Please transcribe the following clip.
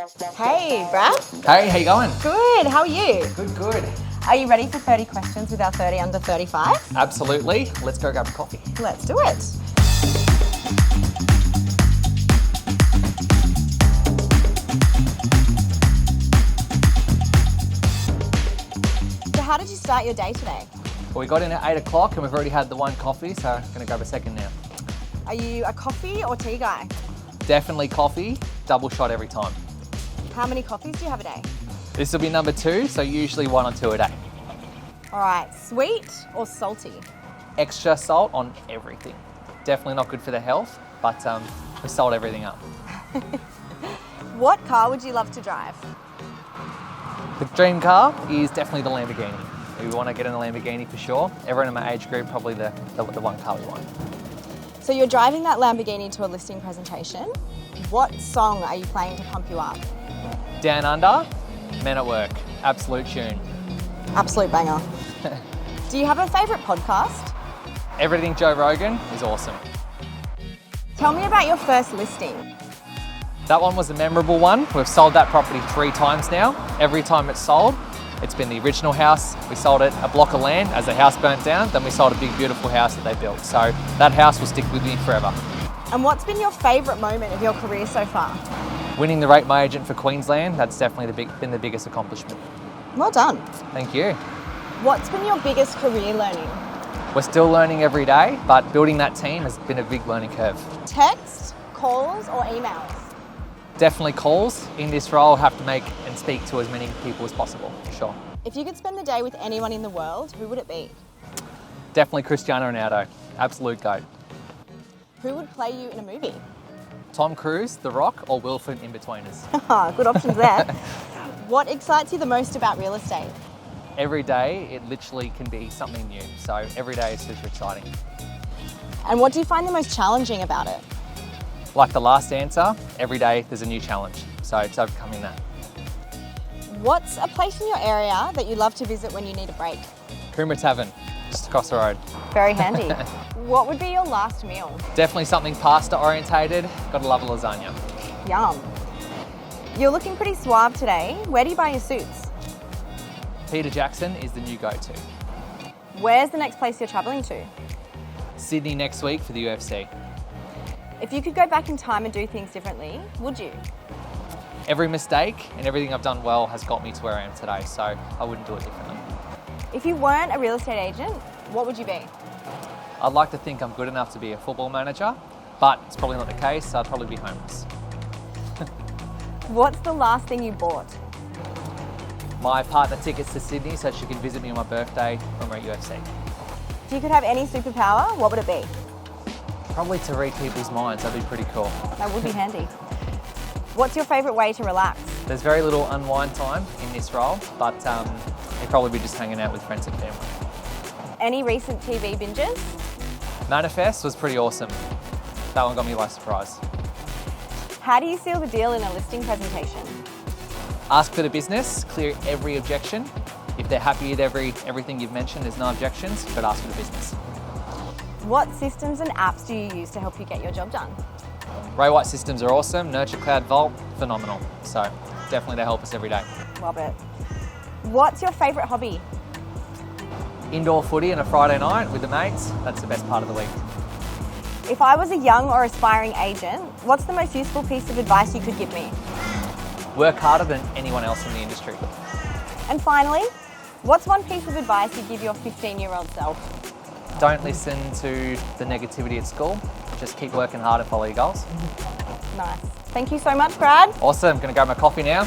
Hey, Brad. Hey, how you going? Good, how are you? Good. Are you ready for 30 questions with our 30 under 35? Absolutely. Let's go grab a coffee. Let's do it. So how did you start your day today? Well, we got in at 8 o'clock and we've already had the one coffee, so I'm going to grab a second now. Are you a coffee or tea guy? Definitely coffee, double shot every time. How many coffees do you have a day? This will be number 2, so usually 1 or 2 a day. All right, sweet or salty? Extra salt on everything. Definitely not good for the health, but we salt everything up. What car would you love to drive? The dream car is definitely the Lamborghini. We want to get in a Lamborghini for sure. Everyone in my age group, probably the one car we want. So you're driving that Lamborghini to a listing presentation. What song are you playing to pump you up? Down Under, Men at Work. Absolute tune. Absolute banger. Do you have a favourite podcast? Everything Joe Rogan is awesome. Tell me about your first listing. That one was a memorable one. We've sold that property 3 times now. Every time it's sold, it's been the original house. We sold it a block of land as the house burnt down. Then we sold a big, beautiful house that they built. So that house will stick with me forever. And what's been your favourite moment of your career so far? Winning the Rate My Agent for Queensland, that's definitely been the biggest accomplishment. Well done. Thank you. What's been your biggest career learning? We're still learning every day, but building that team has been a big learning curve. Text, calls or emails? Definitely calls. In this role, have to make and speak to as many people as possible, for sure. If you could spend the day with anyone in the world, who would it be? Definitely Cristiano Ronaldo, absolute GOAT. Who would play you in a movie? Tom Cruise, The Rock, or Wilford In-Betweeners. Good options there. What excites you the most about real estate? Every day, it literally can be something new. So every day is super exciting. And what do you find the most challenging about it? Like the last answer, every day there's a new challenge. So it's overcoming that. What's a place in your area that you love to visit when you need a break? Coomera Tavern, just across the road. Very handy. What would be your last meal? Definitely something pasta orientated. Gotta love a lasagna. Yum. You're looking pretty suave today. Where do you buy your suits? Peter Jackson is the new go-to. Where's the next place you're travelling to? Sydney next week for the UFC. If you could go back in time and do things differently, would you? Every mistake and everything I've done well has got me to where I am today, so I wouldn't do it differently. If you weren't a real estate agent, what would you be? I'd like to think I'm good enough to be a football manager, but it's probably not the case, so I'd probably be homeless. What's the last thing you bought? My partner tickets to Sydney so she can visit me on my birthday when we're at UFC. If you could have any superpower, what would it be? Probably to read people's minds, that'd be pretty cool. That would be handy. What's your favourite way to relax? There's very little unwind time in this role, but it'd probably be just hanging out with friends and family. Any recent TV binges? Manifest was pretty awesome. That one got me by surprise. How do you seal the deal in a listing presentation? Ask for the business, clear every objection. If they're happy with everything you've mentioned, there's no objections, but ask for the business. What systems and apps do you use to help you get your job done? Ray White systems are awesome. Nurture Cloud Vault, phenomenal. So definitely they help us every day. Love it. What's your favourite hobby? Indoor footy on a Friday night with the mates, that's the best part of the week. If I was a young or aspiring agent, what's the most useful piece of advice you could give me? Work harder than anyone else in the industry. And finally, what's one piece of advice you'd give your 15-year-old self? Don't listen to the negativity at school. Just keep working hard and follow your goals. Nice. Thank you so much, Brad. Awesome. Gonna grab my coffee now.